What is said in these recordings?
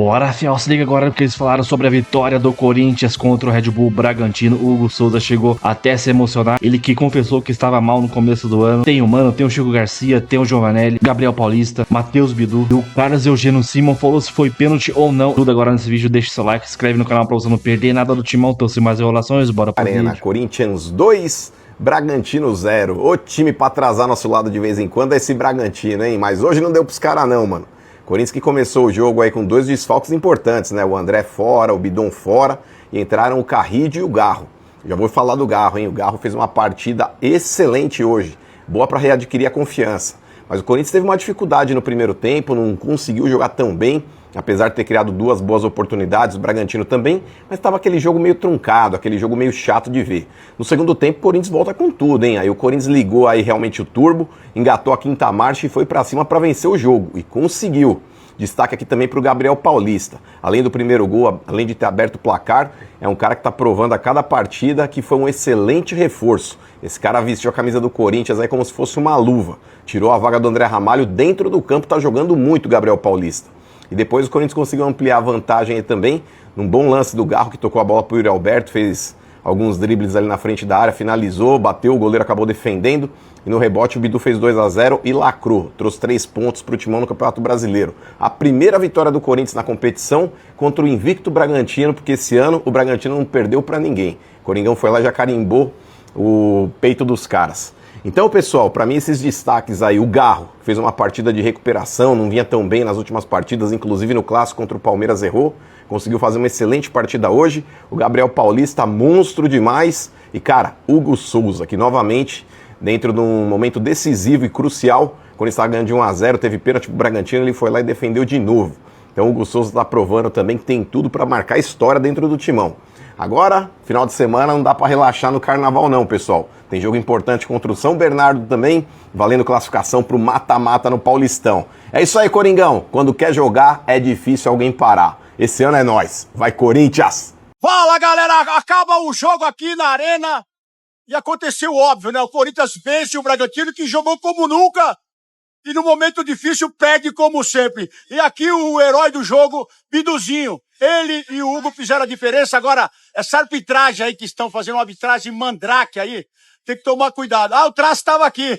Bora, fiel, se liga agora porque eles falaram sobre a vitória do Corinthians contra o Red Bull Bragantino. O Hugo Souza chegou até a se emocionar. Ele que confessou que estava mal no começo do ano. Tem o Mano, tem o Chico Garcia, tem o Giovanelli, Gabriel Paulista, Matheus Bidu e o Carlos Eugênio Simon falou se foi pênalti ou não. Tudo agora nesse vídeo, deixa seu like, se inscreve no canal pra você não perder nada do timão. Então, sem mais enrolações, bora pro Arena, vídeo. Corinthians 2, Bragantino 0. O time pra atrasar nosso lado de vez em quando é esse Bragantino, hein? Mas hoje não deu pros caras não, mano. Corinthians que começou o jogo aí com dois desfalques importantes, né? O André fora, o Bidon fora, e entraram o Carrillo e o Garro. Já vou falar do Garro, hein? O Garro fez uma partida excelente hoje, boa para readquirir a confiança. Mas o Corinthians teve uma dificuldade no primeiro tempo, não conseguiu jogar tão bem, apesar de ter criado duas boas oportunidades, o Bragantino também, mas estava aquele jogo meio truncado, aquele jogo meio chato de ver. No segundo tempo, o Corinthians volta com tudo, hein? Aí o Corinthians ligou aí realmente o turbo, engatou a quinta marcha e foi para cima para vencer o jogo, e conseguiu. Destaque aqui também para o Gabriel Paulista. Além do primeiro gol, além de ter aberto o placar, é um cara que está provando a cada partida que foi um excelente reforço. Esse cara vestiu a camisa do Corinthians aí como se fosse uma luva. Tirou a vaga do André Ramalho dentro do campo, está jogando muito o Gabriel Paulista. E depois o Corinthians conseguiu ampliar a vantagem aí também, num bom lance do Garro, que tocou a bola para o Yuri Alberto, fez alguns dribles ali na frente da área, finalizou, bateu, o goleiro acabou defendendo, e no rebote o Bidu fez 2-0 e lacrou, trouxe 3 pontos para o Timão no Campeonato Brasileiro. A primeira vitória do Corinthians na competição contra o invicto Bragantino, porque esse ano o Bragantino não perdeu para ninguém. O Coringão foi lá e já carimbou o peito dos caras. Então, pessoal, para mim esses destaques aí, o Garro fez uma partida de recuperação, não vinha tão bem nas últimas partidas, inclusive no clássico contra o Palmeiras errou, conseguiu fazer uma excelente partida hoje. O Gabriel Paulista, monstro demais. E, cara, Hugo Souza, que novamente, dentro de um momento decisivo e crucial, quando ele estava ganhando de 1-0, teve pênalti pro Bragantino, ele foi lá e defendeu de novo. Então o Hugo Souza está provando também que tem tudo para marcar história dentro do Timão. Agora, final de semana, não dá para relaxar no Carnaval não, pessoal. Tem jogo importante contra o São Bernardo também, valendo classificação pro mata-mata no Paulistão. É isso aí, Coringão. Quando quer jogar, é difícil alguém parar. Esse ano é nóis. Vai, Corinthians! Fala, galera! Acaba o jogo aqui na Arena e aconteceu óbvio, né? O Corinthians vence o Bragantino, que jogou como nunca e no momento difícil perde como sempre. E aqui o herói do jogo, Biduzinho. Ele e o Hugo fizeram a diferença. Agora, essa arbitragem aí que estão fazendo uma arbitragem mandrake aí, tem que tomar cuidado. Ah, o Traço estava aqui.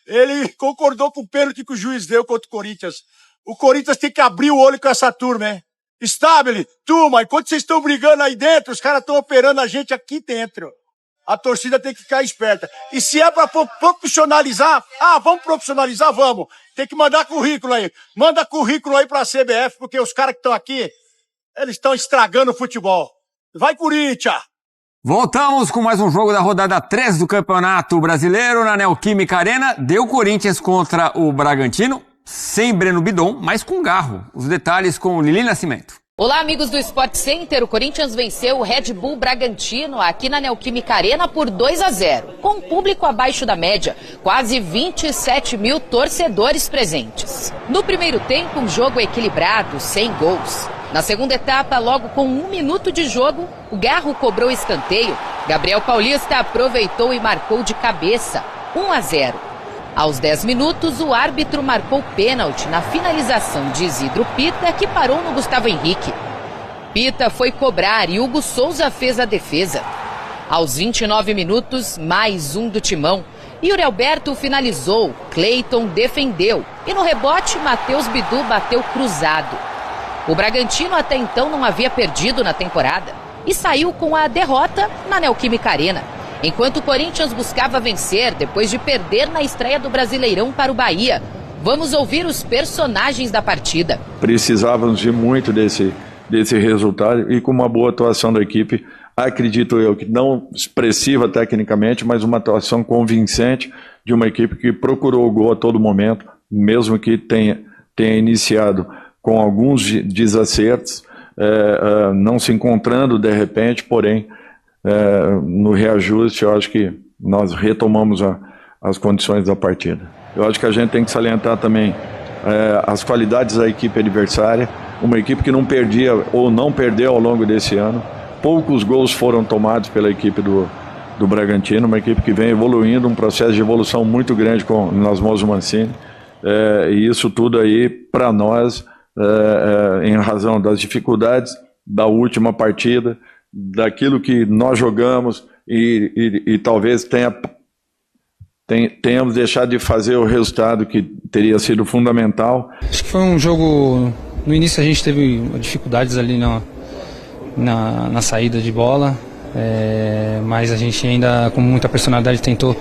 Ele concordou com o pênalti que o juiz deu contra o Corinthians. O Corinthians tem que abrir o olho com essa turma, hein? Stabile, turma, enquanto vocês estão brigando aí dentro, os caras estão operando a gente aqui dentro. A torcida tem que ficar esperta. E se é para profissionalizar, vamos profissionalizar, vamos. Tem que mandar currículo aí. Manda currículo aí para a CBF, porque os caras que estão aqui, eles estão estragando o futebol. Vai, Corinthians! Voltamos com mais um jogo da rodada 3 do Campeonato Brasileiro na Neoquímica Arena. Deu Corinthians contra o Bragantino, sem Breno Bidon, mas com Garro. Os detalhes com Lili Nascimento. Olá, amigos do Sport Center. O Corinthians venceu o Red Bull Bragantino aqui na Neoquímica Arena por 2-0, com um público abaixo da média, quase 27 mil torcedores presentes. No primeiro tempo, um jogo equilibrado, sem gols. Na segunda etapa, logo com 1 minuto de jogo, o Garro cobrou escanteio. Gabriel Paulista aproveitou e marcou de cabeça, 1-0. Aos 10 minutos, o árbitro marcou pênalti na finalização de Isidro Pita, que parou no Gustavo Henrique. Pita foi cobrar e Hugo Souza fez a defesa. Aos 29 minutos, mais um do Timão. Yuri Alberto finalizou, Cleiton defendeu e no rebote, Matheus Bidu bateu cruzado. O Bragantino até então não havia perdido na temporada e saiu com a derrota na Neoquímica Arena. Enquanto o Corinthians buscava vencer depois de perder na estreia do Brasileirão para o Bahia. Vamos ouvir os personagens da partida. Precisávamos de muito desse resultado e com uma boa atuação da equipe, acredito eu, que não expressiva tecnicamente, mas uma atuação convincente de uma equipe que procurou o gol a todo momento, mesmo que tenha iniciado com alguns desacertos, não se encontrando de repente, porém, no reajuste, eu acho que nós retomamos as condições da partida. Eu acho que a gente tem que salientar também as qualidades da equipe adversária, uma equipe que não perdia ou não perdeu ao longo desse ano. Poucos gols foram tomados pela equipe do Bragantino, uma equipe que vem evoluindo, um processo de evolução muito grande nas mãos do Mancini. E isso tudo aí, para nós, em razão das dificuldades da última partida, daquilo que nós jogamos e talvez tenhamos deixado de fazer o resultado que teria sido fundamental. Acho que foi um jogo, no início a gente teve dificuldades ali na saída de bola, mas a gente ainda, com muita personalidade, tentou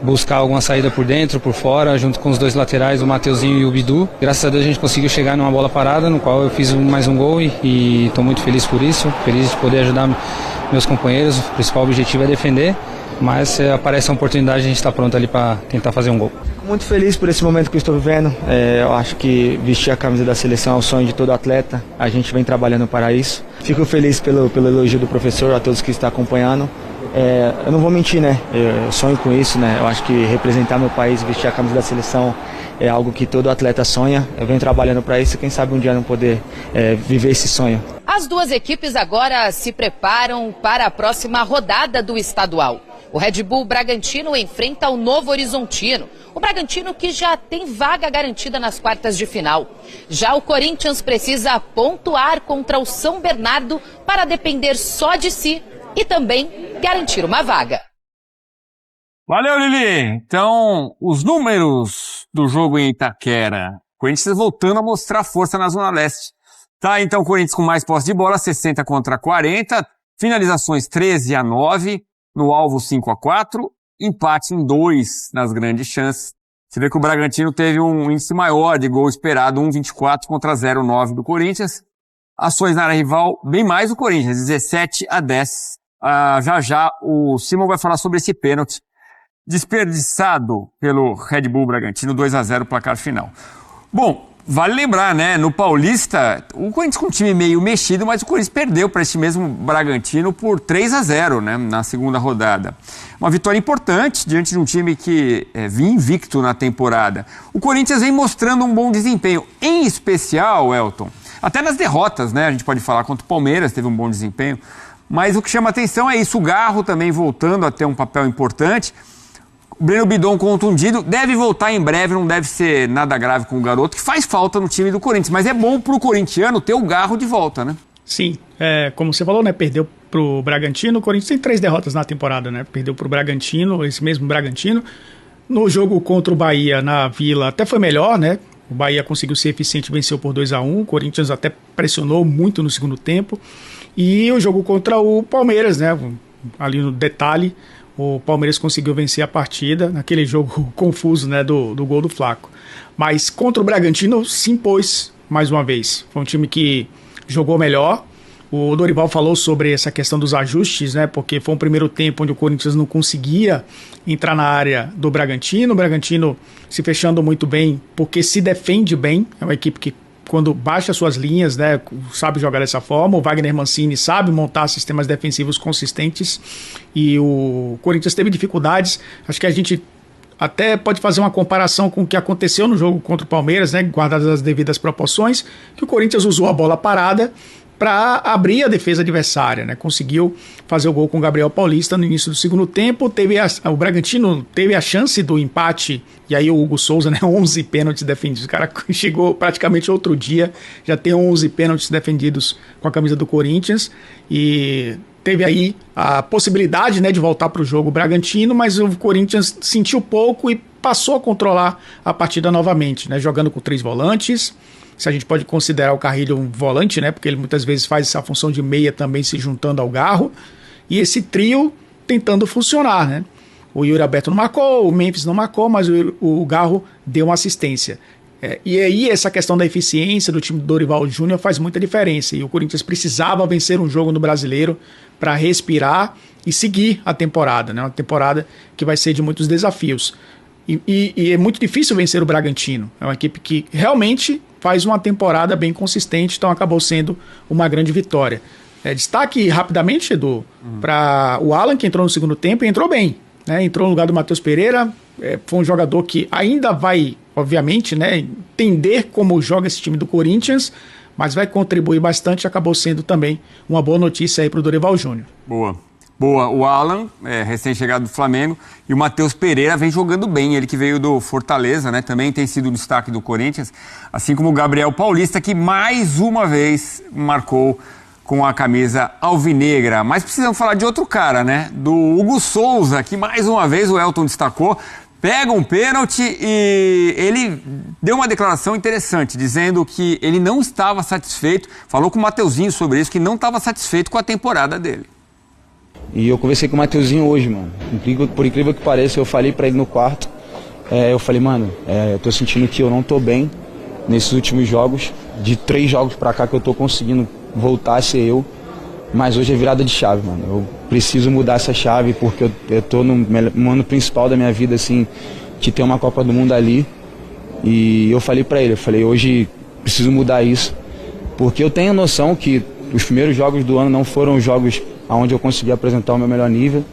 buscar alguma saída por dentro, por fora, junto com os dois laterais, o Mateuzinho e o Bidu. Graças a Deus a gente conseguiu chegar numa bola parada, no qual eu fiz mais um gol e estou muito feliz por isso, feliz de poder ajudar meus companheiros. O principal objetivo é defender, mas se aparece a oportunidade a gente está pronto ali para tentar fazer um gol. Muito feliz por esse momento que eu estou vivendo. Eu acho que vestir a camisa da seleção é o sonho de todo atleta. A gente vem trabalhando para isso. Fico feliz pelo elogio do professor, a todos que estão acompanhando. Eu não vou mentir, né? Eu sonho com isso, né? Eu acho que representar meu país, vestir a camisa da seleção é algo que todo atleta sonha. Eu venho trabalhando para isso, quem sabe um dia não poder viver esse sonho. As duas equipes agora se preparam para a próxima rodada do estadual. O Red Bull Bragantino enfrenta o Novo Horizontino. O Bragantino que já tem vaga garantida nas quartas de final. Já o Corinthians precisa pontuar contra o São Bernardo para depender só de si e também garantir uma vaga. Valeu, Lili! Então, os números do jogo em Itaquera. Corinthians voltando a mostrar força na Zona Leste. Tá, então, o Corinthians com mais posse de bola, 60 contra 40. Finalizações 13-9. No alvo 5-4. Empate em 2 nas grandes chances. Você vê que o Bragantino teve um índice maior de gol esperado, 1,24 contra 0,9 do Corinthians. Ações na área rival, bem mais do Corinthians, 17-10. Já o Simon vai falar sobre esse pênalti desperdiçado pelo Red Bull Bragantino, 2-0 placar final. Bom, vale lembrar, né, no Paulista, o Corinthians com um time meio mexido, mas o Corinthians perdeu para esse mesmo Bragantino por 3-0, né, na segunda rodada. Uma vitória importante diante de um time que vinha invicto na temporada. O Corinthians vem mostrando um bom desempenho, em especial, Elton, até nas derrotas, né, a gente pode falar contra o Palmeiras, teve um bom desempenho. Mas o que chama atenção é isso, o Garro também voltando a ter um papel importante. O Breno Bidon contundido, deve voltar em breve, não deve ser nada grave com o garoto, que faz falta no time do Corinthians. Mas é bom pro corintiano ter o Garro de volta, né? Sim, como você falou, né, perdeu pro Bragantino. O Corinthians tem 3 derrotas na temporada, né? Perdeu pro Bragantino, esse mesmo Bragantino. No jogo contra o Bahia na Vila até foi melhor, né? O Bahia conseguiu ser eficiente, venceu por 2-1. O Corinthians até pressionou muito no segundo tempo. E o jogo contra o Palmeiras, né? Ali no detalhe, o Palmeiras conseguiu vencer a partida naquele jogo confuso, né? Do gol do Flaco. Mas contra o Bragantino se impôs mais uma vez. Foi um time que jogou melhor. O Dorival falou sobre essa questão dos ajustes, né? Porque foi um primeiro tempo onde o Corinthians não conseguia entrar na área do Bragantino. O Bragantino se fechando muito bem, porque se defende bem. É uma equipe que, quando baixa suas linhas, né, sabe jogar dessa forma. O Wagner Mancini sabe montar sistemas defensivos consistentes. E o Corinthians teve dificuldades. Acho que a gente até pode fazer uma comparação com o que aconteceu no jogo contra o Palmeiras, né, guardadas as devidas proporções, que o Corinthians usou a bola parada para abrir a defesa adversária, né? Conseguiu fazer o gol com o Gabriel Paulista no início do segundo tempo. O Bragantino teve a chance do empate, e aí o Hugo Souza, né, 11 pênaltis defendidos. O cara chegou praticamente outro dia, já tem 11 pênaltis defendidos com a camisa do Corinthians, e teve aí a possibilidade, né, de voltar para o jogo Bragantino, mas o Corinthians sentiu pouco e passou a controlar a partida novamente, né, jogando com 3 volantes. Se a gente pode considerar o Carrilho um volante, né? Porque ele muitas vezes faz essa função de meia também, se juntando ao Garro. E esse trio tentando funcionar, né? O Yuri Alberto não marcou, o Memphis não marcou, mas o Garro deu uma assistência. E aí essa questão da eficiência do time do Dorival Júnior faz muita diferença. E o Corinthians precisava vencer um jogo no Brasileiro para respirar e seguir a temporada, né? Uma temporada que vai ser de muitos desafios. E é muito difícil vencer o Bragantino. É uma equipe que realmente faz uma temporada bem consistente, então acabou sendo uma grande vitória. Destaque rapidamente, Edu, para o Alan, que entrou no segundo tempo e entrou bem, né? Entrou no lugar do Matheus Pereira, foi um jogador que ainda vai, obviamente, né, entender como joga esse time do Corinthians, mas vai contribuir bastante, acabou sendo também uma boa notícia aí para o Dorival Júnior. Boa. Boa, o Alan, recém-chegado do Flamengo, e o Matheus Pereira vem jogando bem, ele que veio do Fortaleza, né? Também tem sido o destaque do Corinthians, assim como o Gabriel Paulista, que mais uma vez marcou com a camisa alvinegra. Mas precisamos falar de outro cara, né? Do Hugo Souza, que mais uma vez o Elton destacou, pega um pênalti e ele deu uma declaração interessante, dizendo que ele não estava satisfeito, falou com o Mateuzinho sobre isso, que não estava satisfeito com a temporada dele. E eu conversei com o Mateuzinho hoje, mano. Por incrível que pareça, eu falei pra ele no quarto. Eu falei, mano, eu tô sentindo que eu não tô bem nesses últimos jogos. De 3 jogos pra cá que eu tô conseguindo voltar a ser eu. Mas hoje é virada de chave, mano. Eu preciso mudar essa chave porque eu tô no ano principal da minha vida, assim, que tem uma Copa do Mundo ali. E eu falei pra ele, hoje preciso mudar isso. Porque eu tenho a noção que os primeiros jogos do ano não foram os jogos onde eu consegui apresentar o meu melhor nível.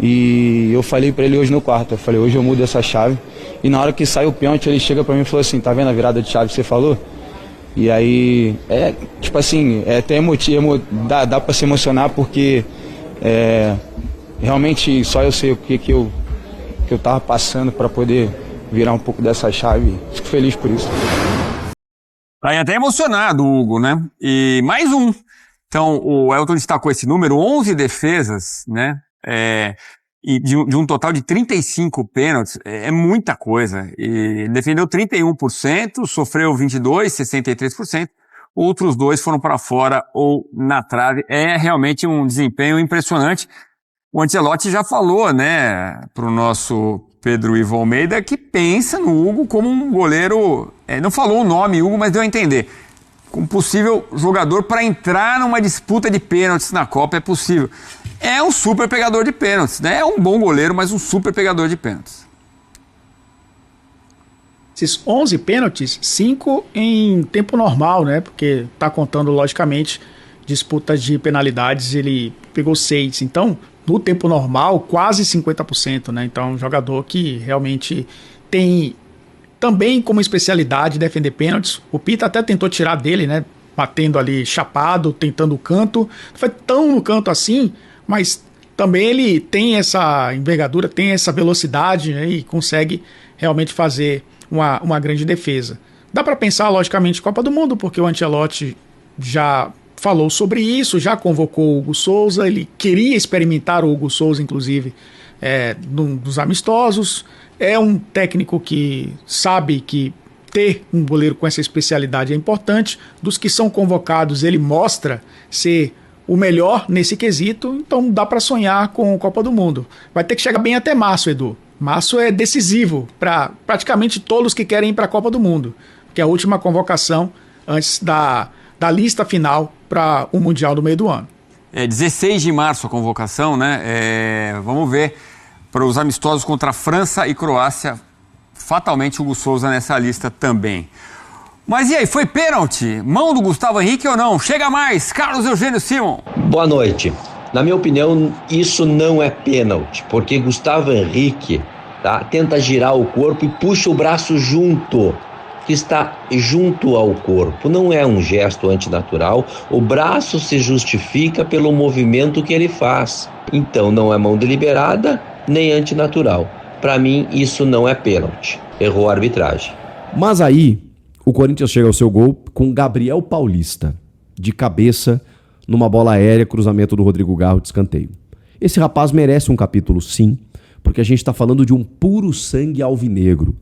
E eu falei pra ele hoje no quarto, hoje eu mudo essa chave. E na hora que sai o pênalti, ele chega pra mim e falou assim, tá vendo a virada de chave que você falou? E aí, tipo assim, até emotivo, dá pra se emocionar porque realmente só eu sei o que eu tava passando pra poder virar um pouco dessa chave. Fico feliz por isso. Aí até emocionado o Hugo, né? E mais um. Então, o Elton destacou esse número, 11 defesas, né? E de um total de 35 pênaltis, é muita coisa. E defendeu 31%, sofreu 22%, 63%. Outros 2 foram para fora ou na trave. É realmente um desempenho impressionante. O Ancelotti já falou, né, pro nosso Pedro Ivo Almeida, que pensa no Hugo como um goleiro... não falou o nome, Hugo, mas deu a entender. Um possível jogador para entrar numa disputa de pênaltis na Copa, é possível. É um super pegador de pênaltis, né? É um bom goleiro, mas um super pegador de pênaltis. Esses 11 pênaltis, 5 em tempo normal, né? Porque tá contando, logicamente, disputas de penalidades, ele pegou 6. Então, no tempo normal, quase 50%, né? Então, um jogador que realmente tem... Também como especialidade defender pênaltis. O Pita até tentou tirar dele, né? Batendo ali chapado, tentando o canto. Não foi tão no canto assim, mas também ele tem essa envergadura, tem essa velocidade, né? E consegue realmente fazer uma grande defesa. Dá para pensar, logicamente, Copa do Mundo, porque o Ancelotti já falou sobre isso, já convocou o Hugo Souza, ele queria experimentar o Hugo Souza, inclusive, dos amistosos. É um técnico que sabe que ter um goleiro com essa especialidade é importante. Dos que são convocados, ele mostra ser o melhor nesse quesito, então dá para sonhar com a Copa do Mundo. Vai ter que chegar bem até março, Edu. Março é decisivo para praticamente todos que querem ir para a Copa do Mundo, que é a última convocação antes da lista final para o Mundial do meio do ano. 16 de março a convocação, né? Vamos ver. Para os amistosos contra a França e Croácia, fatalmente o Hugo Souza nessa lista também. Mas e aí, foi pênalti? Mão do Gustavo Henrique ou não? Chega mais, Carlos Eugênio Simon. Boa noite. Na minha opinião, isso não é pênalti, porque Gustavo Henrique tenta girar o corpo e puxa o braço junto, que está junto ao corpo. Não é um gesto antinatural, o braço se justifica pelo movimento que ele faz. Então não é mão deliberada, nem antinatural. Para mim, isso não é pênalti. Errou a arbitragem. Mas aí, o Corinthians chega ao seu gol com Gabriel Paulista, de cabeça, numa bola aérea, cruzamento do Rodrigo Garro de escanteio. Esse rapaz merece um capítulo, sim, porque a gente está falando de um puro sangue alvinegro.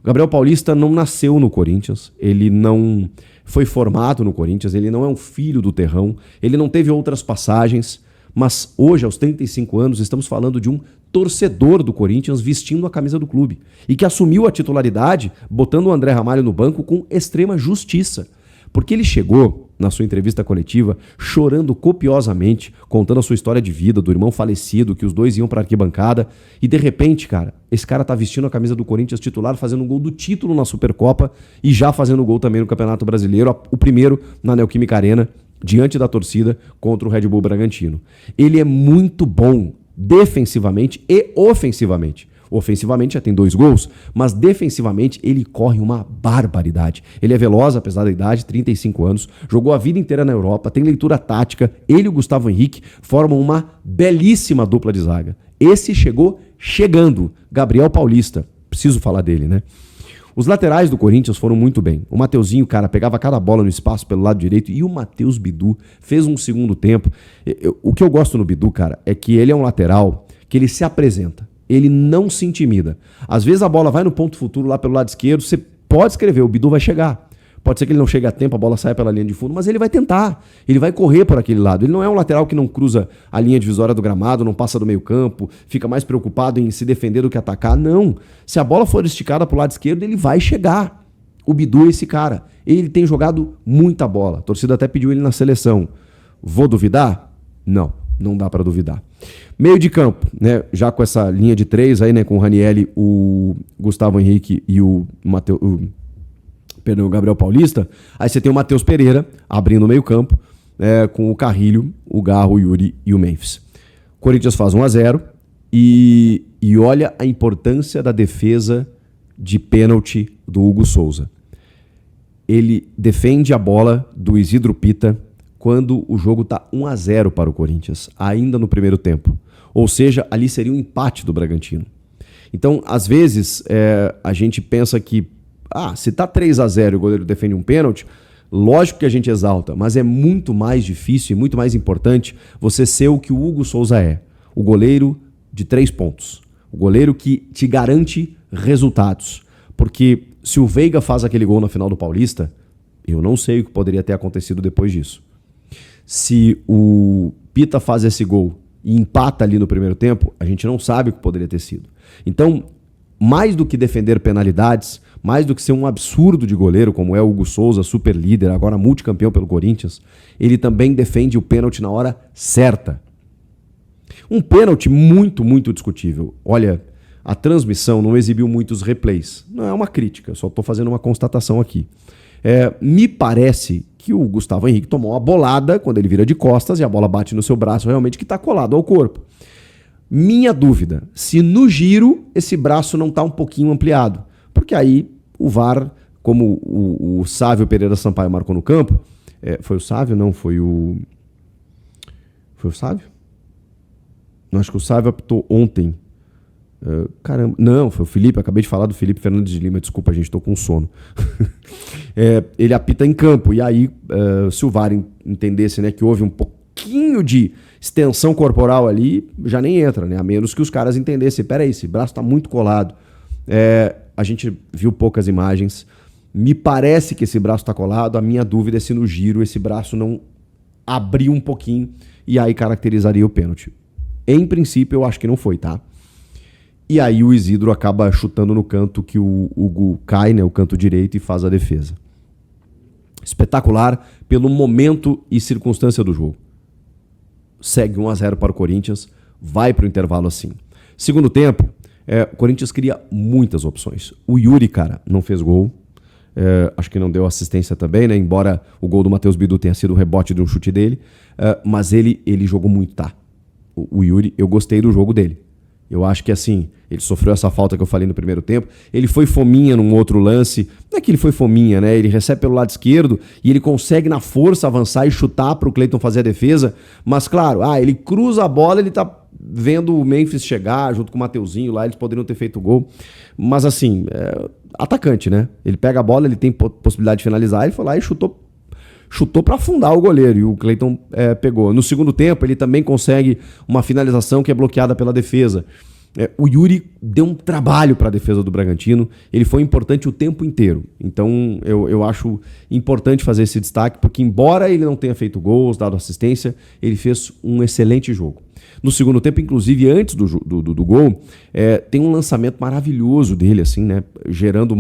O Gabriel Paulista não nasceu no Corinthians, ele não foi formado no Corinthians, ele não é um filho do terrão, ele não teve outras passagens, mas hoje, aos 35 anos, estamos falando de um torcedor do Corinthians vestindo a camisa do clube e que assumiu a titularidade botando o André Ramalho no banco com extrema justiça, porque ele chegou na sua entrevista coletiva chorando copiosamente, contando a sua história de vida, do irmão falecido, que os dois iam para a arquibancada e de repente, cara, esse cara tá vestindo a camisa do Corinthians titular, fazendo um gol do título na Supercopa e já fazendo gol também no Campeonato Brasileiro, o primeiro na Neoquímica Arena, diante da torcida contra o Red Bull Bragantino. Ele é muito bom defensivamente e ofensivamente. Ofensivamente já tem 2 gols, mas defensivamente ele corre uma barbaridade. Ele é veloz, apesar da idade, 35 anos, jogou a vida inteira na Europa, tem leitura tática, ele e o Gustavo Henrique formam uma belíssima dupla de zaga. Esse chegou chegando, Gabriel Paulista, preciso falar dele, né? Os laterais do Corinthians foram muito bem. O Mateuzinho, cara, pegava cada bola no espaço pelo lado direito e o Matheus Bidu fez um segundo tempo. O que eu gosto no Bidu, cara, é que ele é um lateral que ele se apresenta. Ele não se intimida. Às vezes a bola vai no ponto futuro lá pelo lado esquerdo, você pode escrever, o Bidu vai chegar. Pode ser que ele não chegue a tempo, a bola saia pela linha de fundo, mas ele vai tentar. Ele vai correr por aquele lado. Ele não é um lateral que não cruza a linha divisória do gramado, não passa do meio campo, fica mais preocupado em se defender do que atacar. Não. Se a bola for esticada pro lado esquerdo, ele vai chegar. O Bidu é esse cara. Ele tem jogado muita bola. A torcida até pediu ele na seleção. Vou duvidar? Não. Não dá para duvidar. Meio de campo, né? Já com essa linha de 3 aí, né? Com o Ranieri, o Gustavo Henrique e o Gabriel Paulista. Aí você tem o Matheus Pereira abrindo o meio campo, com o Carrilho, o Garro, o Yuri e o Memphis. O Corinthians faz 1-0 e olha a importância da defesa de pênalti do Hugo Souza. Ele defende a bola do Isidro Pita quando o jogo está 1-0 para o Corinthians, ainda no primeiro tempo. Ou seja, ali seria um empate do Bragantino. Então, às vezes, a gente pensa que se tá 3-0 e o goleiro defende um pênalti, lógico que a gente exalta, mas é muito mais difícil e muito mais importante você ser o que o Hugo Souza é. O goleiro de 3 pontos. O goleiro que te garante resultados. Porque se o Veiga faz aquele gol na final do Paulista, eu não sei o que poderia ter acontecido depois disso. Se o Pita faz esse gol e empata ali no primeiro tempo, a gente não sabe o que poderia ter sido. Então, mais do que defender penalidades, mais do que ser um absurdo de goleiro, como é o Hugo Souza, super líder, agora multicampeão pelo Corinthians, ele também defende o pênalti na hora certa. Um pênalti muito, muito discutível. Olha, a transmissão não exibiu muitos replays. Não é uma crítica, só estou fazendo uma constatação aqui. Me parece que o Gustavo Henrique tomou uma bolada quando ele vira de costas e a bola bate no seu braço realmente que está colado ao corpo. Minha dúvida, se no giro esse braço não está um pouquinho ampliado. Porque aí o VAR, como o Sávio Pereira Sampaio marcou no campo, foi o Sávio? Não, foi o... Foi o Sávio? Não, acho que o Sávio apitou ontem. Caramba, não, foi o Felipe, acabei de falar do Felipe Fernandes de Lima, desculpa gente, estou com sono. Ele apita em campo, e aí se o VAR entendesse, né, que houve um pouquinho de extensão corporal ali, já nem entra, né, a menos que os caras entendessem, peraí, esse braço está muito colado. A gente viu poucas imagens, me parece que esse braço está colado, a minha dúvida é se no giro esse braço não abriu um pouquinho, e aí caracterizaria o pênalti. Em princípio eu acho que não foi, tá? E aí o Isidro acaba chutando no canto que o Hugo cai, né, o canto direito, e faz a defesa. Espetacular pelo momento e circunstância do jogo. Segue 1-0 para o Corinthians, vai para o intervalo assim. Segundo tempo, o Corinthians cria muitas opções. O Yuri, cara, não fez gol. Acho que não deu assistência também, né? Embora o gol do Matheus Bidu tenha sido o rebote de um chute dele. Mas ele jogou muito, tá? O Yuri, eu gostei do jogo dele. Eu acho que assim, ele sofreu essa falta que eu falei no primeiro tempo. Ele foi fominha num outro lance. Não é que ele foi fominha, né? Ele recebe pelo lado esquerdo e ele consegue na força avançar e chutar para o Cleiton fazer a defesa. Mas claro, ele cruza a bola, ele tá vendo o Memphis chegar junto com o Mateuzinho lá, eles poderiam ter feito o gol. Mas assim, atacante, né? Ele pega a bola, ele tem possibilidade de finalizar, ele foi lá e chutou para afundar o goleiro, e o Cleiton pegou. No segundo tempo, ele também consegue uma finalização que é bloqueada pela defesa. O Yuri deu um trabalho para a defesa do Bragantino, ele foi importante o tempo inteiro. Então, eu acho importante fazer esse destaque, porque embora ele não tenha feito gols, dado assistência, ele fez um excelente jogo. No segundo tempo, inclusive, antes do gol, tem um lançamento maravilhoso dele, assim, né? Gerando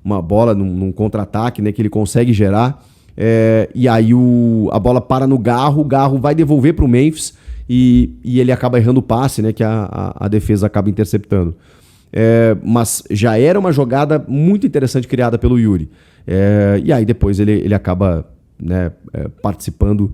uma bola num contra-ataque, né? Que ele consegue gerar. E aí a bola para no Garro, o Garro vai devolver para o Memphis e ele acaba errando o passe, né, que a defesa acaba interceptando. Mas já era uma jogada muito interessante criada pelo Yuri. E aí depois ele acaba, né, participando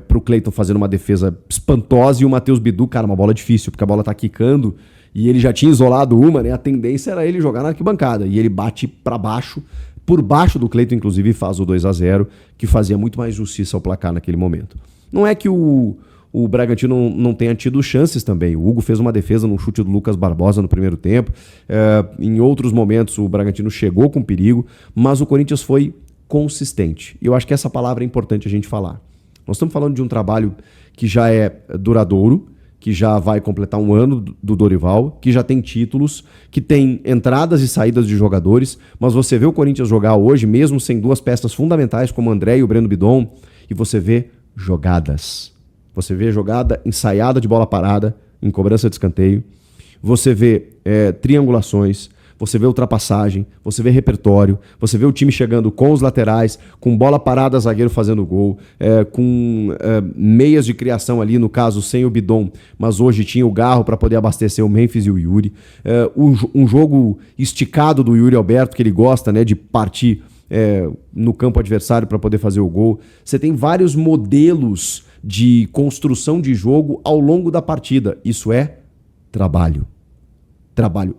pro Cleiton fazendo uma defesa espantosa e o Matheus Bidu, cara, uma bola difícil, porque a bola tá quicando e ele já tinha isolado uma, né? A tendência era ele jogar na arquibancada e ele bate pra baixo, por baixo do Cleiton, inclusive, faz o 2-0, que fazia muito mais justiça ao placar naquele momento. Não é que o Bragantino não tenha tido chances também. O Hugo fez uma defesa num chute do Lucas Barbosa no primeiro tempo. Em outros momentos o Bragantino chegou com perigo, mas o Corinthians foi consistente. E eu acho que essa palavra é importante a gente falar. Nós estamos falando de um trabalho que já é duradouro, que já vai completar um ano do Dorival, que já tem títulos, que tem entradas e saídas de jogadores, mas você vê o Corinthians jogar hoje, mesmo sem duas peças fundamentais como o André e o Breno Bidon, e você vê jogadas. Você vê jogada ensaiada de bola parada, em cobrança de escanteio, você vê triangulações, você vê ultrapassagem, você vê repertório, você vê o time chegando com os laterais, com bola parada, zagueiro fazendo gol, com meias de criação ali, no caso sem o Bidon, mas hoje tinha o Garro para poder abastecer o Memphis e o Yuri. Um jogo esticado do Yuri Alberto, que ele gosta, né, de partir no campo adversário para poder fazer o gol. Você tem vários modelos de construção de jogo ao longo da partida. Isso é trabalho.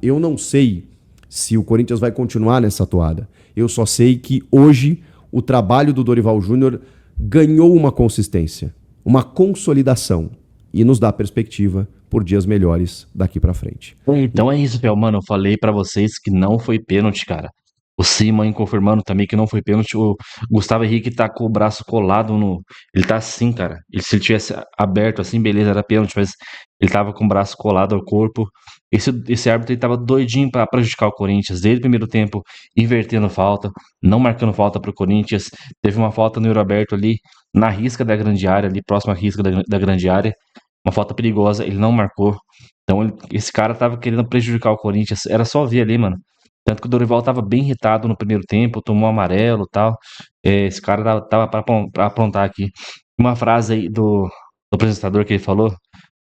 Eu não sei se o Corinthians vai continuar nessa toada. Eu só sei que hoje o trabalho do Dorival Júnior ganhou uma consistência, uma consolidação e nos dá perspectiva por dias melhores daqui pra frente. Então é isso, Pel, mano. Eu falei pra vocês que não foi pênalti, cara. O Simon confirmando também que não foi pênalti. O Gustavo Henrique tá com o braço colado no. Ele tá assim, cara. Se ele tivesse aberto assim, beleza, era pênalti, mas ele tava com o braço colado ao corpo. Esse árbitro ele tava doidinho pra prejudicar o Corinthians. Desde o primeiro tempo, invertendo falta, não marcando falta pro Corinthians. Teve uma falta no Yuri Alberto ali, na risca da grande área, ali próxima à risca da grande área. Uma falta perigosa, ele não marcou. Então esse cara tava querendo prejudicar o Corinthians. Era só ver ali, mano. Tanto que o Dorival tava bem irritado no primeiro tempo, tomou amarelo e tal. Esse cara tava pra aprontar aqui. Uma frase aí do apresentador que ele falou: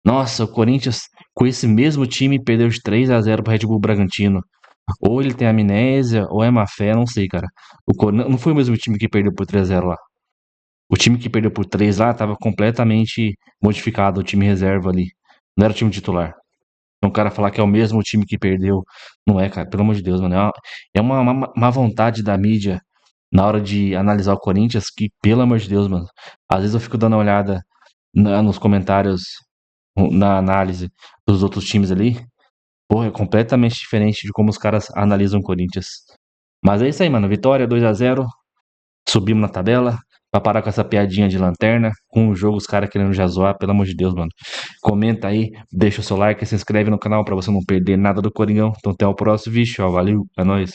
nossa, o Corinthians com esse mesmo time perdeu de 3-0 pro Red Bull Bragantino. Ou ele tem amnésia, ou é má fé, não sei, cara. Não foi o mesmo time que perdeu por 3-0 lá. O time que perdeu por 3 lá tava completamente modificado, o time reserva ali. Não era o time titular. Então o cara falar que é o mesmo time que perdeu, não é, cara, pelo amor de Deus, mano. É uma má vontade da mídia na hora de analisar o Corinthians que, pelo amor de Deus, mano. Às vezes eu fico dando uma olhada nos comentários, na análise dos outros times ali. Porra, é completamente diferente de como os caras analisam o Corinthians. Mas é isso aí, mano. Vitória 2-0. Subimos na tabela. Pra parar com essa piadinha de lanterna. Com o jogo, os caras querendo já zoar. Pelo amor de Deus, mano. Comenta aí, deixa o seu like, se inscreve no canal pra você não perder nada do Coringão. Então até o próximo, vixe, ó. Valeu, é nóis.